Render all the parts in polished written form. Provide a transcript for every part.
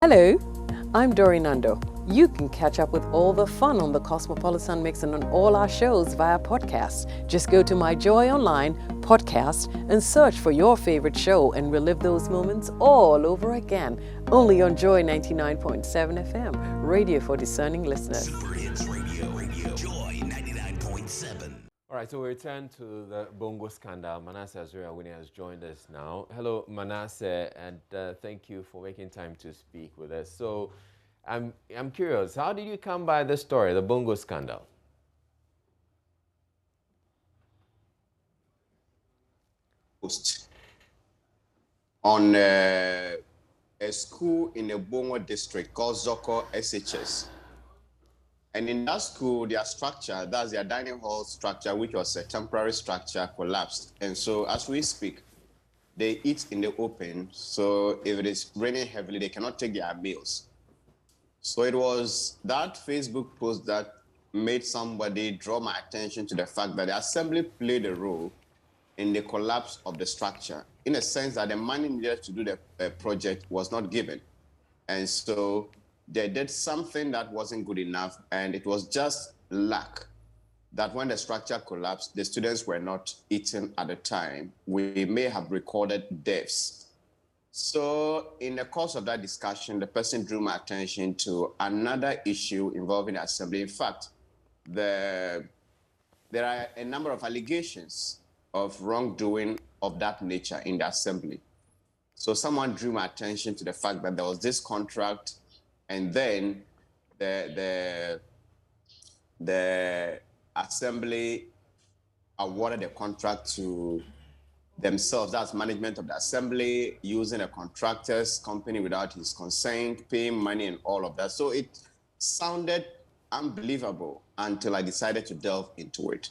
Hello, I'm Dori Nando. You can catch up with all the fun on the Cosmopolitan Mix and on all our shows via podcast. Just go to My Joy Online podcast and search for your favorite show and relive those moments all over again. Only on Joy 99.7 FM, radio for discerning listeners. Super Hits Radio, Joy 99.7. All right, so we return to the Bongo Scandal. Manasseh Azuriawuni has joined us now. Hello, Manasseh, and thank you for making time to speak with us. So, I'm curious, how did you come by this story, the Bongo Scandal? On a school in the Bongo district called Zoko SHS. And in that school, their structure, that's their dining hall structure, which was a temporary structure, collapsed. And so as we speak, they eat in the open. So if it is raining heavily, they cannot take their meals. So it was that Facebook post that made somebody draw my attention to the fact that the assembly played a role in the collapse of the structure, in a sense that the money needed to do the project was not given. And so they did something that wasn't good enough, and it was just luck that when the structure collapsed, the students were not eating at the time. We may have recorded deaths. So in the course of that discussion, the person drew my attention to another issue involving the assembly. In fact, there are a number of allegations of wrongdoing of that nature in the assembly. So someone drew my attention to the fact that there was this contract, and then the assembly awarded the contract to themselves. That's management of the assembly, using a contractor's company without his consent, paying money and all of that. So it sounded unbelievable until I decided to delve into it.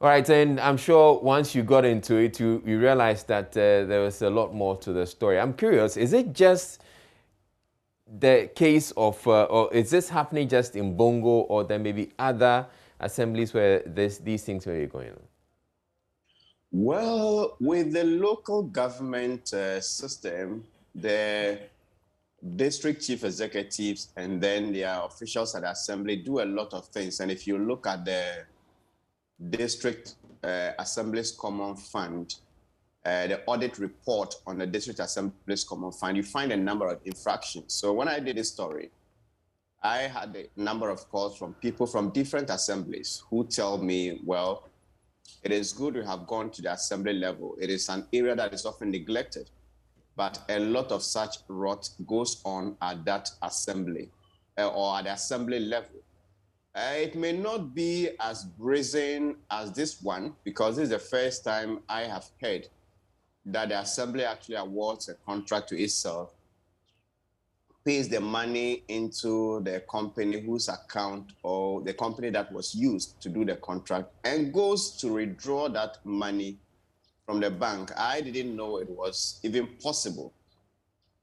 All right, and I'm sure once you got into it, you realized that there was a lot more to the story. I'm curious, is it just the case of, or is this happening just in Bongo, or there may be other assemblies where these things were going on? Well, with the local government system, the district chief executives and then their officials at the assembly do a lot of things. And if you look at the district assembly's common fund, the audit report on the district assembly's common fund, you find a number of infractions. So when I did this story, I had a number of calls from people from different assemblies who tell me, well, it is good to have gone to the assembly level. It is an area that is often neglected, but a lot of such rot goes on at that assembly or at the assembly level. It may not be as brazen as this one, because this is the first time I have heard that the assembly actually awards a contract to itself, pays the money into the company whose account or the company that was used to do the contract, and goes to withdraw that money from the bank. I didn't know it was even possible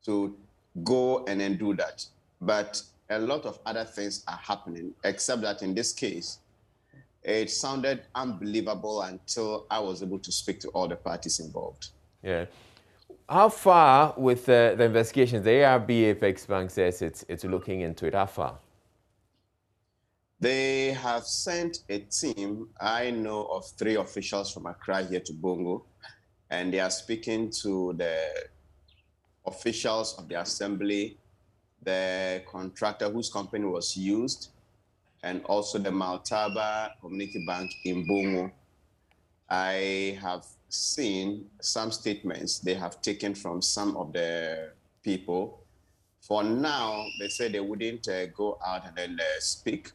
to go and then do that. But a lot of other things are happening, except that in this case, it sounded unbelievable until I was able to speak to all the parties involved. Yeah. How far with the investigations? The ARP Apex Bank says it's looking into it. How far? They have sent a team. I know of 3 officials from Accra here to Bongo, and they are speaking to the officials of the assembly, the contractor whose company was used, and also the Maltaba Community Bank in Bongo. I have seen some statements they have taken from some of the people. For now, they said they wouldn't go out and then speak,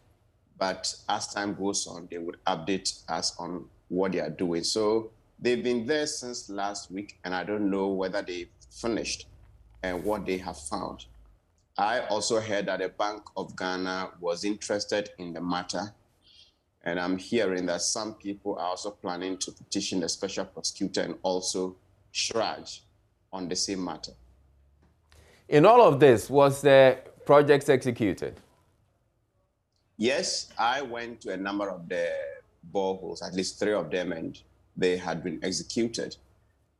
but as time goes on, they would update us on what they are doing. So they've been there since last week, and I don't know whether they've finished and what they have found. I also heard that the Bank of Ghana was interested in the matter, and I'm hearing that some people are also planning to petition the special prosecutor and also charge on the same matter. In all of this, was the projects executed? Yes, I went to a number of the boreholes, at least 3 of them, and they had been executed.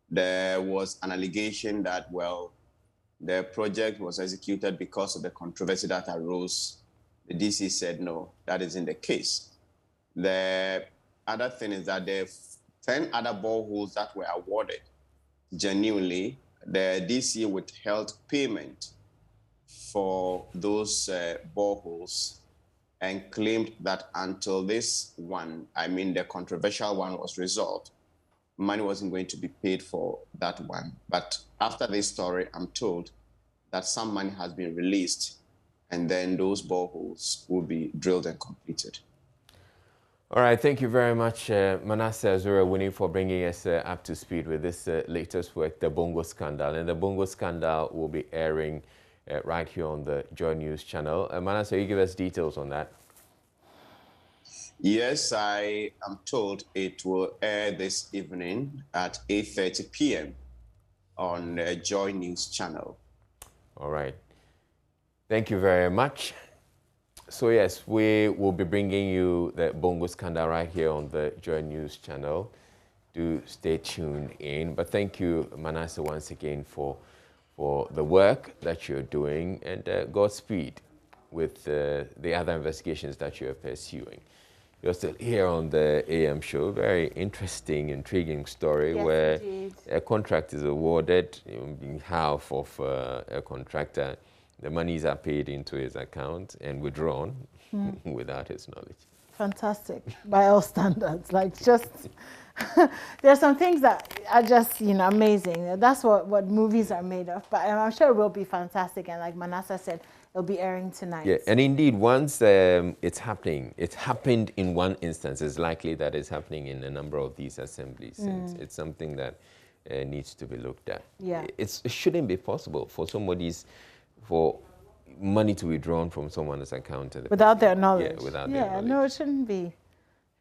There was an allegation that, well, the project was executed because of the controversy that arose. The DC said, no, that isn't the case. The other thing is that the 10 other boreholes that were awarded, genuinely, the DC withheld payment for those boreholes and claimed that until this one, I mean the controversial one, was resolved, money wasn't going to be paid for that one. But after this story, I'm told that some money has been released and then those boreholes will be drilled and completed. All right, thank you very much, Manasseh Azura-Winnie, for bringing us up to speed with this latest work, the Bongo Scandal. And the Bongo Scandal will be airing right here on the JoyNews channel. Manasseh, you give us details on that. Yes, I am told it will air this evening at 8:30 p.m. on the JoyNews channel. All right. Thank you very much. So yes, we will be bringing you the Bongo Scandal right here on the JoyNews channel. Do stay tuned in. But thank you, Manasseh, once again for the work that you're doing, and Godspeed with the other investigations that you're pursuing. You're still here on the AM show. Very interesting, intriguing story, yes, where indeed. a contract is awarded on behalf of a contractor. The monies are paid into his account and withdrawn without his knowledge. Fantastic, by all standards. Like, just there are some things that are just, you know, amazing. That's what movies are made of. But I'm sure it will be fantastic. And like Manasseh said, it'll be airing tonight. Yeah, and indeed, once it's happening, it's happened in one instance. It's likely that it's happening in a number of these assemblies. And it's something that needs to be looked at. Yeah. It shouldn't be possible for money to be withdrawn from someone's account Without their knowledge. Yeah, without their knowledge. No, it shouldn't be.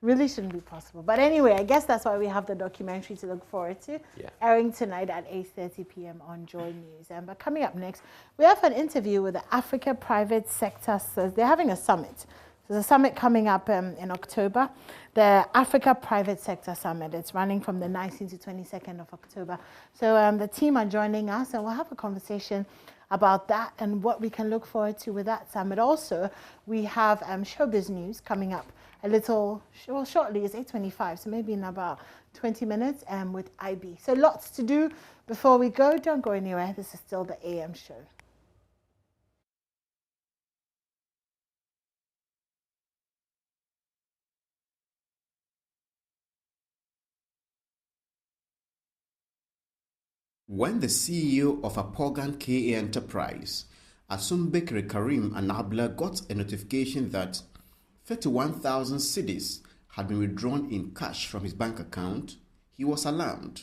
Really shouldn't be possible. But anyway, I guess that's why we have the documentary to look forward to. Yeah. Airing tonight at 8:30 p.m. on JoyNews. But coming up next, we have an interview with the Africa Private Sector. So they're having a summit. There's a summit coming up in October, the Africa Private Sector Summit. It's running from the 19th to 22nd of October. So the team are joining us, and we'll have a conversation about that and what we can look forward to with that summit. Also, we have showbiz news coming up a little, well, shortly. It's 8:25, so maybe in about 20 minutes with IB. So lots to do before we go. Don't go anywhere. This is still the AM show. When the CEO of Apogan KA Enterprise, Asumbekere Karim Anabla, got a notification that 31,000 cedis had been withdrawn in cash from his bank account, he was alarmed.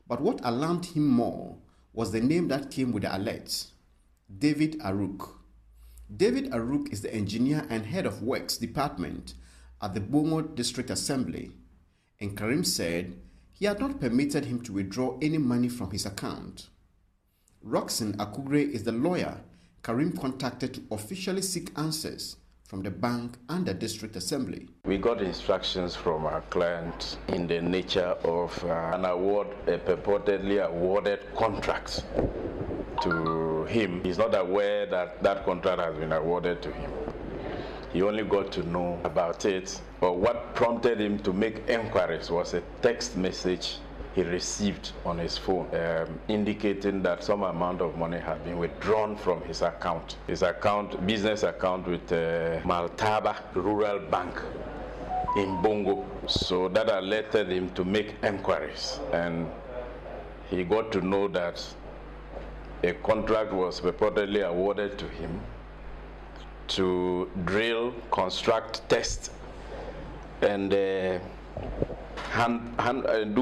But what alarmed him more was the name that came with the alert: David Aruk. David Aruk is the engineer and head of works department at the Bongo District Assembly, and Karim said he had not permitted him to withdraw any money from his account. Roxanne Akugre is the lawyer Karim contacted to officially seek answers from the bank and the district assembly. We got instructions from our client in the nature of an award, a purportedly awarded contract to him. He's not aware that that contract has been awarded to him. He only got to know about it, but what prompted him to make inquiries was a text message he received on his phone indicating that some amount of money had been withdrawn from his account, business account with Maltaba Rural Bank in Bongo. So that alerted him to make inquiries, and he got to know that a contract was purportedly awarded to him to drill, construct, test, and do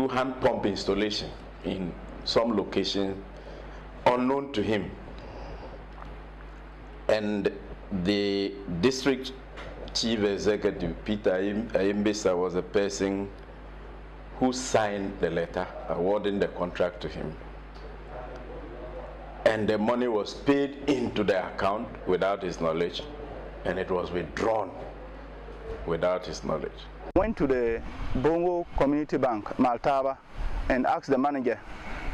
hand pump installation in some location unknown to him. And the district chief executive, Peter Ayimbesa, was the person who signed the letter awarding the contract to him. And the money was paid into the account without his knowledge, and it was withdrawn without his knowledge. Went to the Bongo Community Bank, Maltaba, and asked the manager.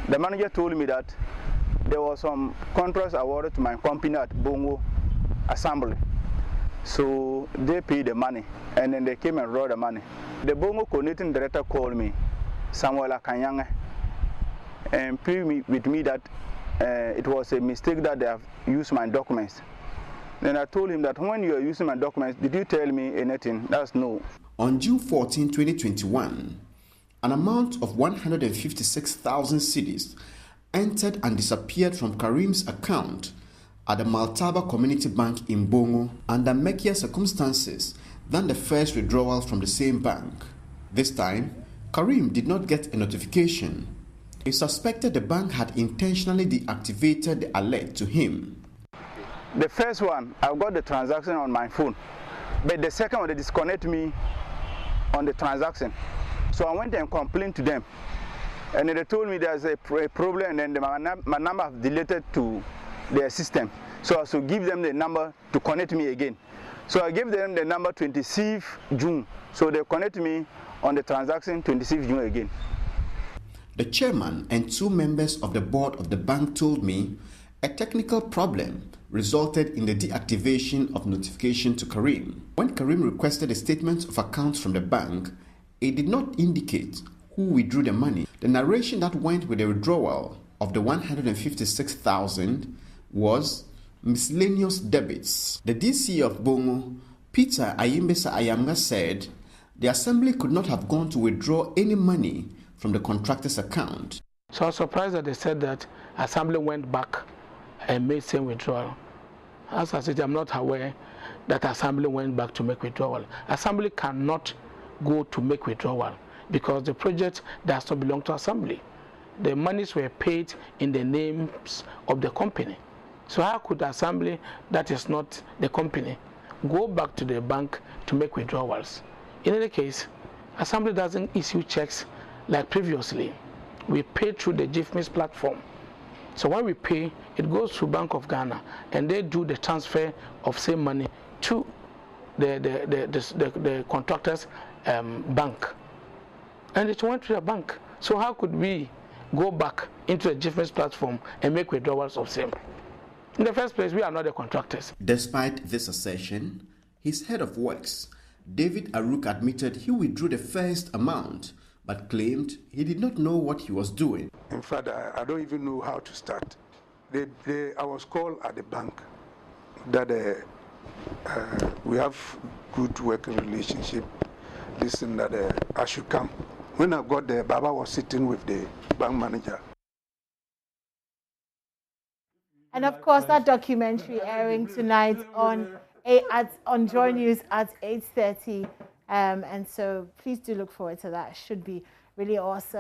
The manager told me that there was some contracts awarded to my company at Bongo Assembly. So they paid the money, and then they came and wrote the money. The Bongo coordinating director called me, Samuel Akanyanga, and pleaded with me that it was a mistake that they have used my documents. Then I told him that when you are using my documents, did you tell me anything? That's no. On June 14, 2021, an amount of 156,000 cedis entered and disappeared from Karim's account at the Maltaba Community Bank in Bongo under murkier circumstances than the first withdrawal from the same bank. This time, Karim did not get a notification. He suspected the bank had intentionally deactivated the alert to him. The first one, I got the transaction on my phone, but the second one, they disconnect me on the transaction. So I went and complained to them, and they told me there's a problem, and then my number have deleted to their system. So I should give them the number to connect me again. So I gave them the number 26th June. So they connect me on the transaction 26th June again. The chairman and two members of the board of the bank told me a technical problem resulted in the deactivation of notification to Karim. When Karim requested a statement of accounts from the bank, it did not indicate who withdrew the money. The narration that went with the withdrawal of the 156,000 was miscellaneous debits. The DC of Bongo, Peter Ayimbesa Ayamga, said the assembly could not have gone to withdraw any money from the contractor's account. So I was surprised that they said that assembly went back and made same withdrawal. As I said, I'm not aware that assembly went back to make withdrawal. Assembly cannot go to make withdrawal because the project does not belong to assembly. The monies were paid in the names of the company. So how could the assembly, that is not the company, go back to the bank to make withdrawals? In any case, assembly doesn't issue checks like previously. We pay through the GIFMIS platform. So when we pay, it goes to Bank of Ghana, and they do the transfer of same money to the contractor's bank, and it went to the bank. So how could we go back into the GIFMIS platform and make withdrawals of same? In the first place, we are not the contractors. Despite this assertion, his head of works, David Aruk, admitted he withdrew the first amount, but claimed he did not know what he was doing. In fact, I don't even know how to start. I was called at the bank that we have good working relationship. Listen, that I should come. When I got there, Baba was sitting with the bank manager. And of course, that documentary airing tonight on JoyNews at 8:30. And so please do look forward to that. It should be really awesome.